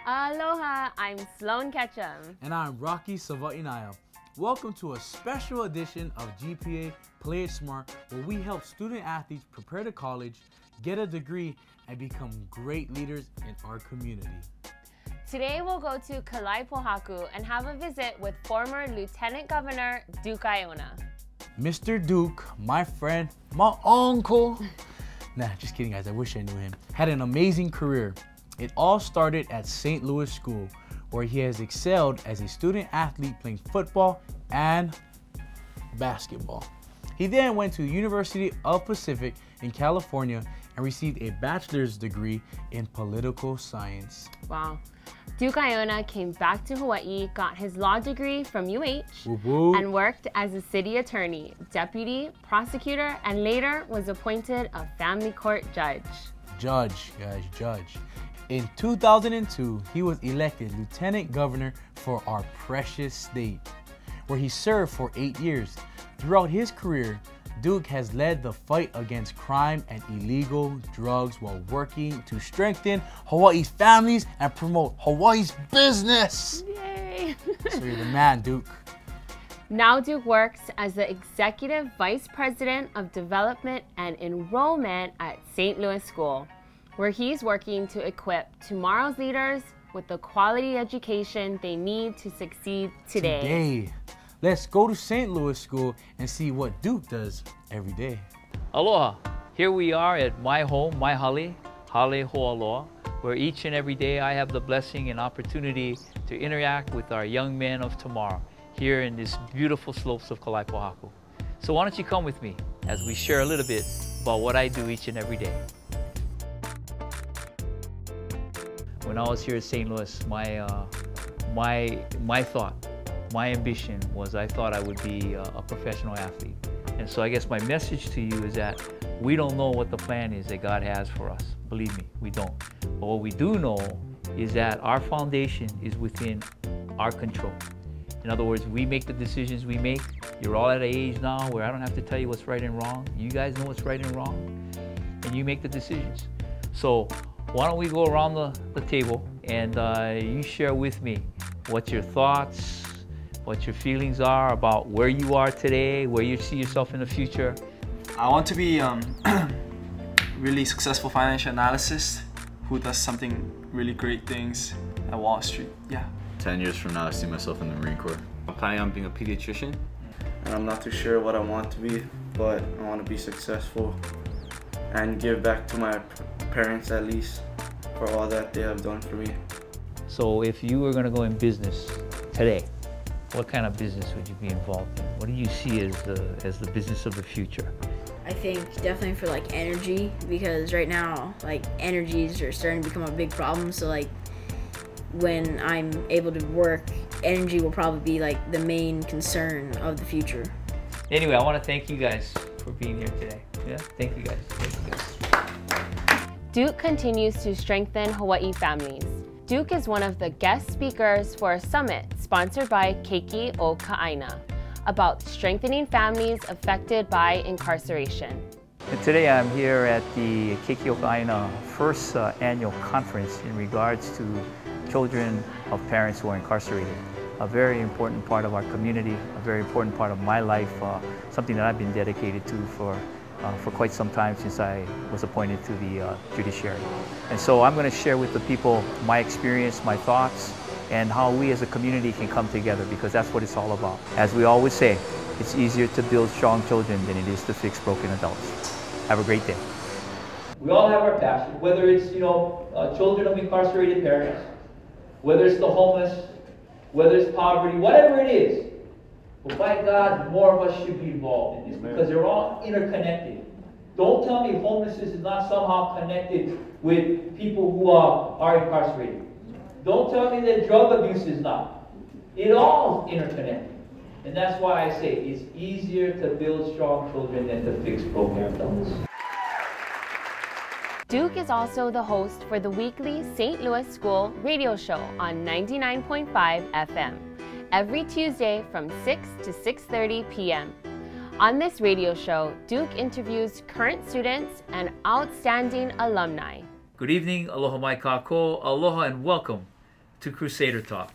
Aloha, I'm Sloan Ketchum. And I'm Rocky Savainaya. Welcome to a special edition of GPA Play It Smart, where we help student athletes prepare to college, get a degree, and become great leaders in our community. Today we'll go to Kalaipohaku and have a visit with former Lieutenant Governor Duke Aiona. Mr. Duke, my friend, my uncle. Nah, just kidding guys, I wish I knew him. Had an amazing career. It all started at St. Louis School, where he has excelled as a student athlete playing football and basketball. He then went to the University of Pacific in California and received a bachelor's degree in political science. Wow. Duke Aiona came back to Hawaii, got his law degree from UH, and worked as a city attorney, deputy, prosecutor, and later was appointed a family court judge. Judge. In 2002, he was elected Lieutenant Governor for our precious state, where he served for 8 years. Throughout his career, Duke has led the fight against crime and illegal drugs while working to strengthen Hawaii's families and promote Hawaii's business. Yay! So you're the man, Duke. Now Duke works as the Executive Vice President of Development and Enrollment at St. Louis School, where he's working to equip tomorrow's leaders with the quality education they need to succeed today. Let's go to St. Louis School and see what Duke does every day. Aloha! Here we are at my home, my hale ho'aloha, where each and every day I have the blessing and opportunity to interact with our young men of tomorrow here in these beautiful slopes of Kalaipohaku. So why don't you come with me as we share a little bit about what I do each and every day. When I was here at St. Louis, my thought, my ambition was I thought I would be a professional athlete. And so I guess my message to you is that we don't know what the plan is that God has for us. Believe me, we don't. But what we do know is that our foundation is within our control. In other words, we make the decisions we make. You're all at an age now where I don't have to tell you what's right and wrong. You guys know what's right and wrong, and you make the decisions. So why don't we go around the table and you share with me what your thoughts, what your feelings are about where you are today, where you see yourself in the future. I want to be really successful financial analyst who does something really great things at Wall Street. Yeah. 10 years from now, I see myself in the Marine Corps. I'm planning on being a pediatrician. And I'm not too sure what I want to be, but I want to be successful and give back to my parents at least for all that they have done for me. So if you were going to go in business today, what kind of business would you be involved in? What do you see as the business of the future? I think definitely for like energy, because right now like energies are starting to become a big problem. So like when I'm able to work, energy will probably be like the main concern of the future. Anyway, I want to thank you guys for being here today. Yeah, thank you guys. Duke continues to strengthen Hawaii families. Duke is one of the guest speakers for a summit sponsored by Keiki o Ka'aina about strengthening families affected by incarceration. And today I'm here at the Keiki o Ka'aina first annual conference in regards to children of parents who are incarcerated. A very important part of our community, a very important part of my life, something that I've been dedicated to for quite some time since I was appointed to the judiciary. And so I'm going to share with the people my experience, my thoughts, and how we as a community can come together, because that's what it's all about. As we always say, it's easier to build strong children than it is to fix broken adults. Have a great day. We all have our passion, whether it's children of incarcerated parents, whether it's the homeless, whether it's poverty, whatever it is. But by God, more of us should be involved in this because they're all interconnected. Don't tell me homelessness is not somehow connected with people who are incarcerated. Don't tell me that drug abuse is not. It all is interconnected. And that's why I say it's easier to build strong children than to fix broken adults. Duke is also the host for the weekly St. Louis School radio show on 99.5 FM, every Tuesday from 6 to 6:30 p.m. On this radio show, Duke interviews current students and outstanding alumni. Good evening, aloha mai kako, aloha and welcome to Crusader Talk,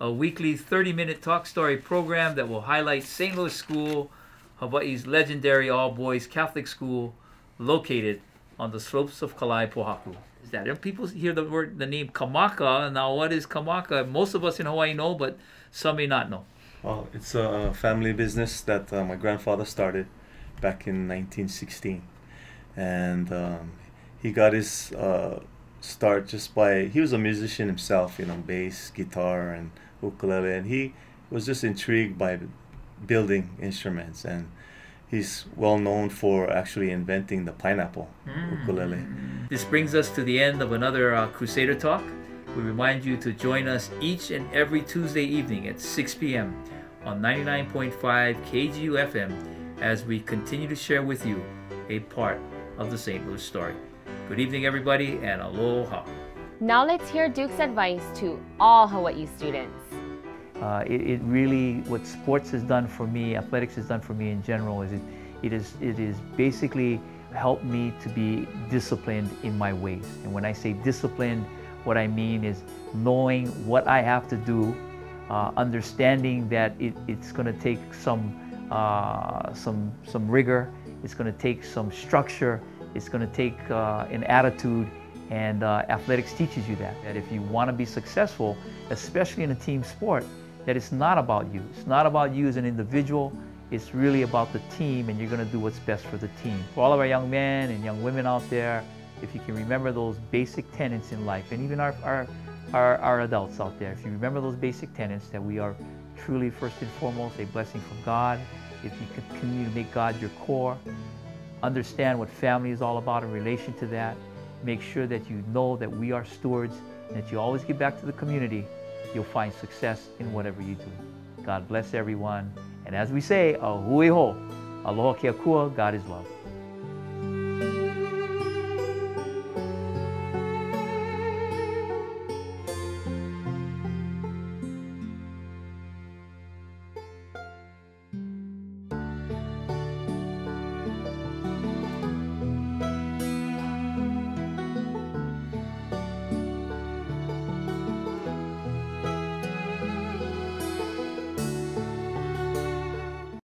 a weekly 30-minute talk story program that will highlight St. Louis School, Hawaii's legendary all-boys Catholic school located on the slopes of Kalaipohaku. Is that? And people hear the name Kamaka. Now, what is Kamaka? Most of us in Hawaii know, but some may not know. Well, it's a family business that my grandfather started back in 1916. And he got his start just by, he was a musician himself, you know, bass, guitar, and ukulele. And he was just intrigued by building instruments. And he's well known for actually inventing the pineapple ukulele. This brings us to the end of another Crusader Talk. We remind you to join us each and every Tuesday evening at 6 p.m. on 99.5 KGU FM as we continue to share with you a part of the St. Louis story. Good evening, everybody, and aloha. Now let's hear Duke's advice to all Hawaii students. It really, what sports has done for me, athletics has done for me in general, is it is basically helped me to be disciplined in my ways. And when I say disciplined, what I mean is knowing what I have to do, understanding that it's going to take some rigor, it's going to take some structure, it's going to take an attitude, and athletics teaches you that if you want to be successful, especially in a team sport, that it's not about you. It's not about you as an individual. It's really about the team, and you're going to do what's best for the team. For all of our young men and young women out there, if you can remember those basic tenets in life, and even our adults out there, if you remember those basic tenets, that we are truly first and foremost a blessing from God, if you continue to make God your core, understand what family is all about in relation to that, make sure that you know that we are stewards and that you always give back to the community, you'll find success in whatever you do. God bless everyone. And as we say, a hui ho, aloha ke akua, God is love.